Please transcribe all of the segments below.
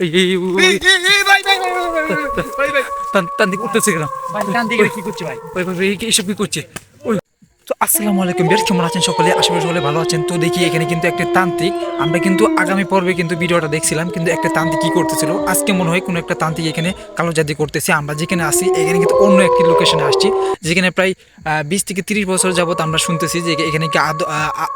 এই এই তান্ত্রিক করতেছে কেন? কি করছে ভাই? ভাই ভাই এইসব কি করছে? ওই তো আসসালামু আলাইকুম বেশ, কেমন আছেন সকলে? আশা করি সকলে ভালো আছেন। তো দেখি এখানে কিন্তু একটা তান্ত্রিক, আমরা কিন্তু আগামী পর্বে কিন্তু ভিডিওটা দেখছিলাম, কিন্তু একটা তান্ত্রিক কি করতেছিল আজকে মনে হয় কোনো একটা তান্ত্রিক এখানে কালো জাদু করতেছে। আমরা যেখানে আসি এখানে কিন্তু অন্য একটি লোকেশনে আসছি, যেখানে প্রায় 20 থেকে 30 বছর যাবত আমরা শুনতেছি যে এখানে কি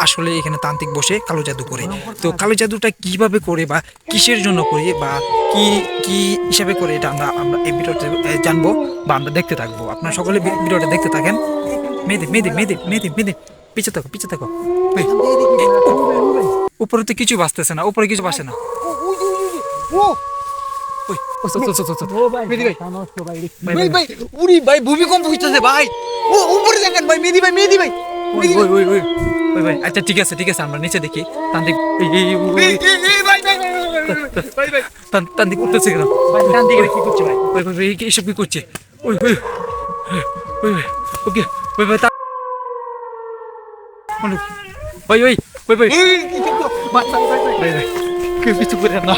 আসলে এখানে তান্ত্রিক বসে কালো জাদু করে। তো কালো জাদুটা কিভাবে করে বা কিসের জন্য করে বা কি কি হিসাবে করে এটা আমরা আমরা এই ভিডিওতে জানবো বা আমরা দেখতে থাকবো। আপনারা সকলে ভিডিওটা দেখতে থাকেন। মেয়েদের মেয়েদের মেয়েদের মেয়েদের মেয়েদের পিছে থাকো, পিছে থাকো। উপরে তো কিছু বাঁচতেছে না, উপরে কিছু বাসে না। ভূমিকম্প হইতেছে ভাই। ও উপরে দেখেন ভাই, মেহেদী ভাই, মেহেদী ভাই। আচ্ছা ঠিক আছে ঠিক আছে, আমরা নিচে দেখি। তান্ত্রিক তান্ত্রিক করতেছে কেন? কি করছে ভাই? এইসব কি করছে? ওই ওই ওই ওকে ওই ভাই ভাই ওই ভাই ভাই ভাই ভাই কেউ কিছু করে না।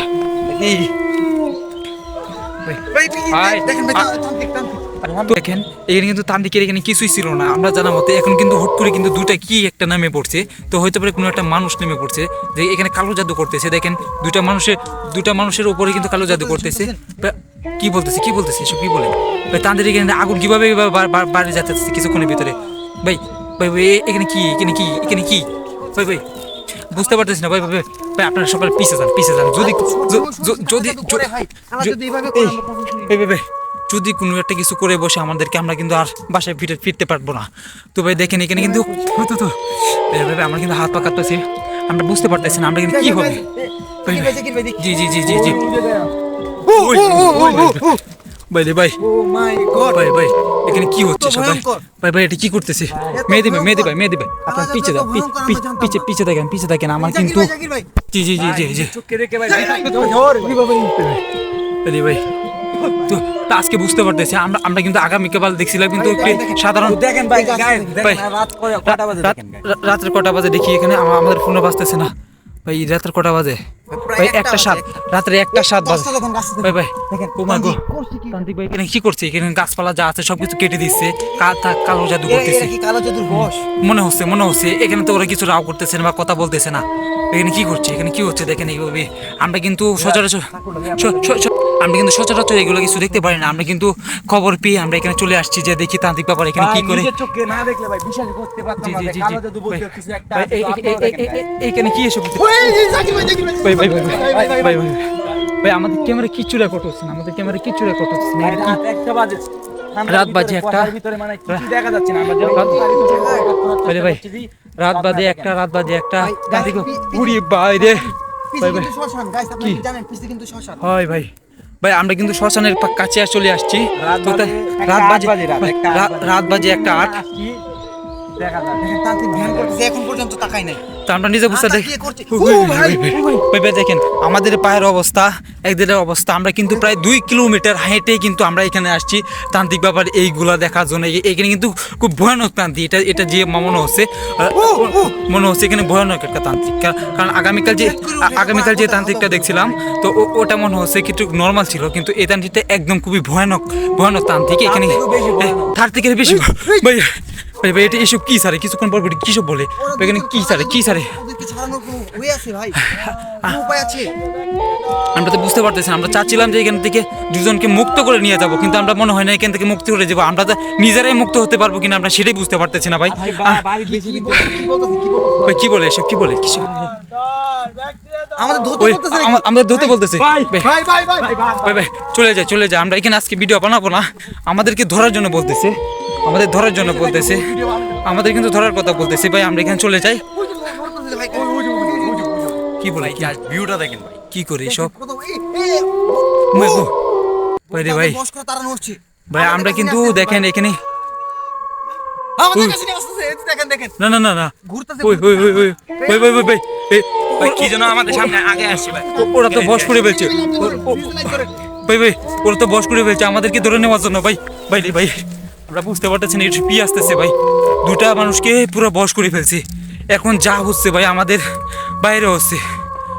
দেখেন এখানে কিন্তু তান্ত্রিকের এখানে কিছুই ছিল না আমরা জানা মতে। এখন কিন্তু হুট করে কিন্তু দুটা কি একটা নামে পড়ছে, তো হয়তো পারে কোনো একটা মানুষ নেমে পড়ছে যে এখানে কালো জাদু করতেছে। দেখেন দুটা মানুষের উপরে কিন্তু কালো জাদু করতেছে। কি বলতেছে এসব কি বলে ভাই? তান্ত্রিক এখানে আগুন কিভাবে বাড়ি যাচ্ছে কিছুক্ষণের ভিতরে? ভাই ভাই ভাই এখানে কি ভাই ভাই বুঝতে পারতেছি না ভাই ভাই ভাই আপনারা সকালে পিছে যান যদি যদি কোনো একটা কিছু করে বসে আমাদেরকে, আমরা কিন্তু আর বাসায় ফিরতে পারবো না। তো ভাই দেখেন এখানে কিন্তু আমরা কিন্তু হাত পা কাঁপতেছি, আমরা বুঝতে পারতেছি না আমরা কিন্তু কি হবে। জি জি জি জি জি ভাই ভাই ভাই ভাই এখানে কি হচ্ছে সবাই? ভাই ভাই এটা কি করতেছে? মেহেদী ভাই আপনার পিছে দেখেন আমার কিন্তু জি জি জি জি জি ভাই তো আজকে বুঝতে পারতেছি আমরা কিন্তু আগামীকাল দেখছিলাম কিন্তু সাধারণ দেখেন ভাই, ভাই রাত্রে কটা বাজে দেখি এখানে আমাদের ফোনে বাজতেছে না ভাই। রাতের কটা বাজে ভাই? 1:07 রাত্রে 1:07 বাজে ভাই ভাই। ও মাই গড তান্ত্রিক ভাই এখানে কি করছে? এখানে গাছপালা যা আছে সবকিছু কেটে দিচ্ছে, কালো জাদু করতেছে। কালো জাদুর বশ মনে হচ্ছে এখানে তো ওরা কিছু রাও করতেছে না বা কথা বলতেছে না। এখানে কি হচ্ছে দেখেন এইভাবে। আমরা কিন্তু সচরাচর এগুলো কিছু দেখতে পারি না। আমরা কিন্তু খবর পেয়ে আমরা এখানে চলে আসছি যে দেখি তান্ত্রিক ব্যাপার এখানে কি করে। এখানে কি এসব ভাই আমাদের ক্যামেরা কিচ্ছু রেকর্ড হচ্ছে না, রাত বাজে একটা রাত বাজে একটা পুরি বাইরে হয় ভাই ভাই। আমরা কিন্তু শ্মশানের কাছে চলে আসছি। রাত বাজে 1:08। এখন পর্যন্ত তাকাই নাই। তো আমরা নিজে বুঝতে দেখেন আমাদের পায়ের অবস্থা, একদিনের অবস্থা। আমরা কিন্তু প্রায় 2 কিলোমিটার হেঁটে কিন্তু আমরা এখানে আসছি তান্ত্রিক ব্যাপার এইগুলা দেখার জন্য। এখানে কিন্তু খুব ভয়ানক তান্ত্রিক, এটা যে মনে হচ্ছে এখানে ভয়ানক একটা তান্ত্রিক। কারণ আগামীকাল যে তান্ত্রিকটা দেখছিলাম তো ওটা মনে হচ্ছে কিন্তু নর্মাল ছিল, কিন্তু এই তান্ত্রিকটা একদম খুবই ভয়ানক তান্ত্রিক। এখানে তার থেকে বেশি ভাই ভাই এটা এসব কি সারে? কিছুক্ষণ পর কি সব বলে এখানে কি সারে আমরা তো বুঝতে পারতেছি। আমরা চাচ্ছিলাম যে এখান থেকে দুজনকে মুক্ত করে নিয়ে যাব, কিন্তু আমরা মনে হয় না এখান থেকে মুক্ত করে যাবো। আমরা তো নিজেরাই মুক্ত হতে পারবো কিনা আমরা সেটাই বুঝতে পারতেছি না ভাই। ভাই কি বলে এসব? আমাদের ধরতে বলতেছে ভাই চলে যায়। আমরা এখানে আজকে ভিডিও বানাবো না, আমাদেরকে ধরার জন্য বলতেছে, আমাদের কিন্তু ধরার কথা বলতেছে ভাই। আমরা এখানে চলে যাই। কি বলে ভিউটা দেখেন ভাই, কি করে সব ভাই আমরা কিন্তু দেখেন এখানে না কি যেন আমাদের সামনে আগে আসছে ভাই। ওরা তো বশ করে ফেলছে ওরা তো বশ করে ফেলছে আমাদেরকে ধরে নেওয়ার জন্য ভাই। আমরা বুঝতে পারতেছি না পি আসতেছে ভাই। দুটা মানুষকে পুরো বশ করে ফেলছে। এখন যা হচ্ছে ভাই আমাদের বাইরে হচ্ছে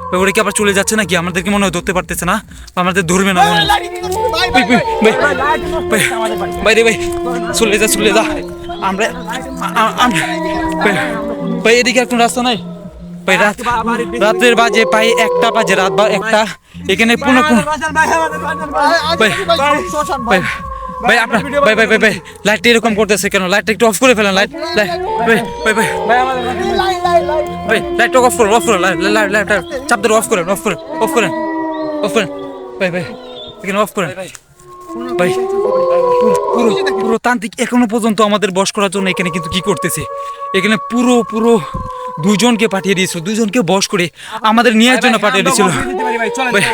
ভাই ওরা কি আবার চলে যাচ্ছে নাকি? আমাদেরকে মনে হয় ধরতে পারতেছে না, বা আমাদের ধরবে না মনে হয়। ভাই ভাই ভাই রে ভাই, চলে যা। আমরা ভাই, ভাই এদিকে একটু রাস্তা নাই ভাই। রাতের বাজে প্রায় 1টা বাজে, রাত বা 1টা। এখানে পুরো ভাই ভাই ভাই আপনার ভাই লাইটটা এরকম করতেছে কেন? লাইটটা একটু অফ করে ফেলেন। লাইট ভাই লাইটটা অফ করুন। লাইট চাপ ধরে অফ করেন ভাই এখানে অফ করেন ভাই। পুরো তান্ত্রিক এখনো পর্যন্ত আমাদের বশ করার জন্য এখানে কিন্তু কি করতেছে, এখানে পুরো 2জনকে পাঠিয়ে দিয়েছিল, 2জনকে বশ করে আমাদের নেওয়ার জন্য পাঠিয়ে দিয়েছিল ভাই।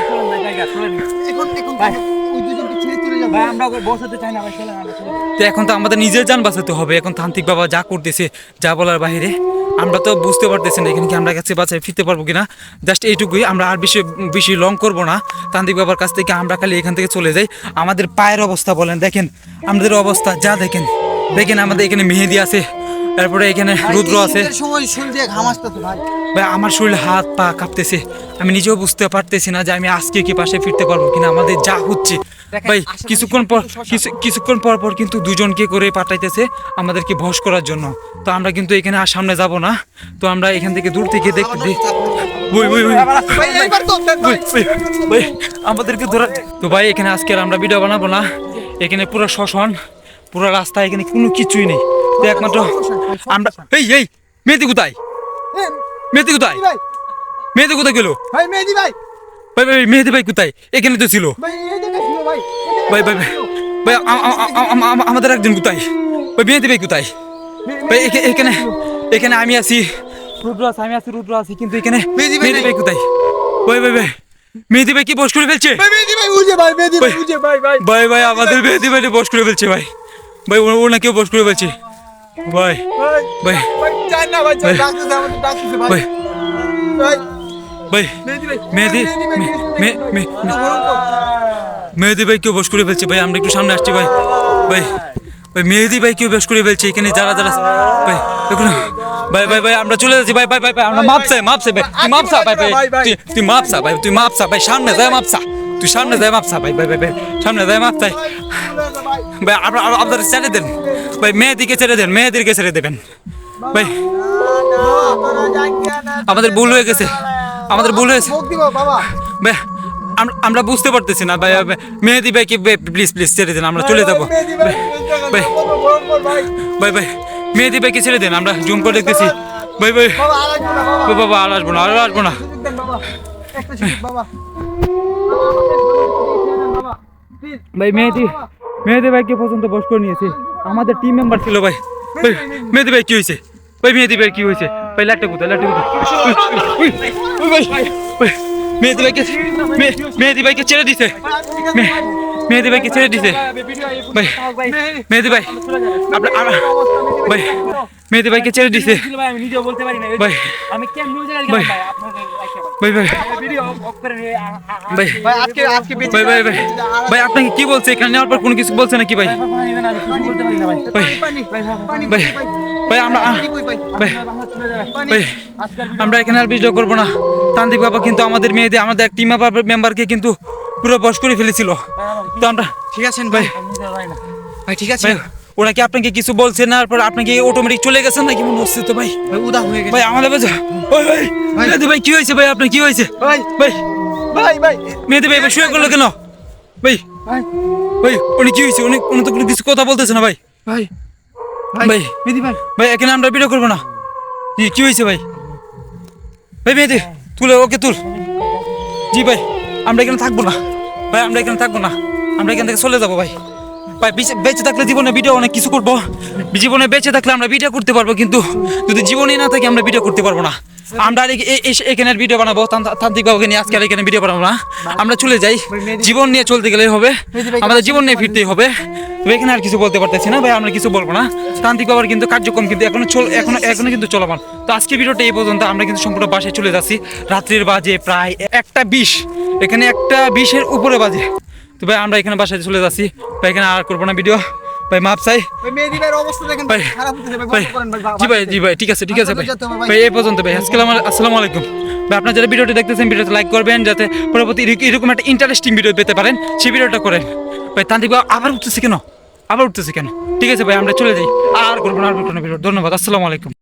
তো এখন তো আমাদের নিজের জান বাঁচাতে হবে। এখন তান্ত্রিক বাবা যা করতেছে, যা বলার বাইরে, আমরা তো বুঝতে পারতেছি না এখানে কি আমরা কাছে বাঁচায় ফিরতে পারবো কিনা। জাস্ট এইটুকুই, আমরা আর বেশি লং করবো না। তান্ত্রিক বাবার কাছ থেকে আমরা খালি এখান থেকে চলে যাই। আমাদের পায়ের অবস্থা বলেন, দেখেন আমাদের অবস্থা যা, দেখেন আমাদের এখানে মেহেদি আছে, তারপরে এখানে রুদ্র আছে ভাই। আমার শরীর হাত পা কাঁপতেছে, আমি নিজেও বুঝতে পারতেছি না যে আমি আজকে কি পাশে ফিরতে পারবো কিনা। আমাদের যা হচ্ছে ভাই, কিছুক্ষণ পর কিন্তু 2জনকে করে পাঠাইতেছে আমাদেরকে ভস করার জন্য। তো আমরা কিন্তু এখানে আর সামনে যাব না, তো আমরা এখান থেকে দূর থেকে দেখতে আমাদেরকে ধরা। তো ভাই এখানে আজকে আর আমরা ভিডিও বানাবো না। এখানে পুরো শ্মশান, পুরো রাস্তা, এখানে কোনো কিছুই নেই। তো একমাত্র আমরা এই মেয়েদি কোথায় গেল ভাই? মেহেদি ভাই কোথায়? এখানে তো ছিল ভাই। আমাদের একজন কোথায় ভাই? মেহেদি ভাই কোথায় ভাই? এখানে আমি আছি, রুদ্র আছি, কিন্তু এখানে মেহেদি ভাই কোথায় ভাই? মেহেদি ভাই কি বস করে ফেলছে ভাই? আমাদের মেহেদি ভাই বস করে ফেলছে ভাই। ও না কেউ বস করে ফেলছে ভাই। মেহেদি ভাই কেউ বস করে ফেলছে ভাই। আমরা একটু সামনে আসছি ভাই। মেহেদি ভাই কেউ বস করে ফেলছে এখানে, যারা ভাই দেখুন ভাই আমরা চলে যাচ্ছি ভাই। আমরা মাপসা ভাই, তুই মাপসা ভাই, সামনে যায় মাপসা, সামনে যায় মাপসা ভাই আপনারা ছেড়ে দেন ভাই, মেহেদিকে ছেড়ে দেবেন ভাই। আমাদের ভুল হয়ে গেছে ভাই। আমরা বুঝতে পারতেছি না ভাই। মেহেদি ভাইকে প্লিজ ছেড়ে দেন, আমরা চলে যাবো ভাই। মেহেদি ভাইকে ছেড়ে দেন, আমরা জুম করে দেখতেছি ভাই। বাবা আর আসবো না ভাই। মেহেদি ভাইকে পর্যন্ত বস করে নিয়েছে, আমাদের টিম মেম্বার ছিল ভাই। মেহেদি ভাই কি হয়েছে ভাই? ভাই লাইটটা কোথায়? মেহেদি ভাইকে ছেড়ে দিছে ভাই। মেহেদি ভাই মেহেদি ভাইকে ছেড়ে দিছে ভাই। আপনাকে কি বলছে এখানে নেওয়ার পর? কোনো কিছু বলছে নাকি ভাই? আমরা এখানে আর ভিডিও করবো না। তান্ত্রিক বাবা কিন্তু আমাদের আমাদের টিম মেম্বারকে কিন্তু পুরো বশ করে ফেলেছিল। তো আমরা ঠিক আছেন ভাই? ঠিক আছে ওরা কি আপনাকে কিছু বলছে না? তারপর আপনাকে অটোমেটিক চলে গেছেন নাকি মনে হচ্ছে? তো ভাই উদা হয়ে গেছে ভাই, আমাদের ভাই কি হয়েছে ভাই? আপনার কি হয়েছে ভাই? মেহেদি ভাই শুয়ে করলো কেন ভাই? উনি কি হয়েছে? উনি তো কোনো কিছু কথা বলতেছে না ভাই। ভাই এখানে আমরা ভিডিও করবো না। কি হয়েছে ভাই? মেহেদি ওকে তুল। জি ভাই, আমরা এখানে থাকবো না ভাই, আমরা এখান থেকে চলে যাবো ভাই। বেঁচে থাকলে জীবনে ভিডিও অনেক কিছু করবো, জীবনে বেঁচে থাকলে আমরা ভিডিও করতে পারবো, কিন্তু যদি জীবনে না থাকে আমরা ভিডিও করতে পারবো না। আমরা এখানে ভিডিও বানাবো, তান্ত্রিক বাবাকে নিয়ে আজকে আর এখানে ভিডিও বানাবো না। আমরা চলে যাই, জীবন নিয়ে চলতে গেলে হবে, আমাদের জীবন নিয়ে ফিরতেই হবে। তবে এখানে আর কিছু বলতে পারতেছি না ভাই, আমরা কিছু বলবো না। তান্ত্রিক বাবার কিন্তু কার্যক্রম কিন্তু এখনো কিন্তু চলমান। তো আজকে ভিডিওটা এই পর্যন্ত। আমরা কিন্তু সম্পূর্ণ বাসায় চলে যাচ্ছি। রাত্রির বাজে প্রায় 1:20, এখানে 1:20-এর উপরে বাজে। তো ভাই আমরা এখানে বাসায় চলে যাচ্ছি ভাই, এখানে আর করবো না ভিডিও ভাই। মাপ চাই জি ভাই, ঠিক আছে ভাই। এই পর্যন্ত ভাই। আসসালামু আলাইকুম ভাই আপনারা যারা ভিডিওটি দেখতেছেন ভিডিওতে লাইক করবেন যাতে পরবর্তী এরকম একটা ইন্টারেস্টিং ভিডিও পেতে পারেন সেই ভিডিওটা করেন ভাই। তান্ত্রিক ভাই আবার উঠতেছে কেন? ঠিক আছে ভাই আমরা চলে যাই, আর করবো না ভিডিও। ধন্যবাদ, আসসালামু আলাইকুম।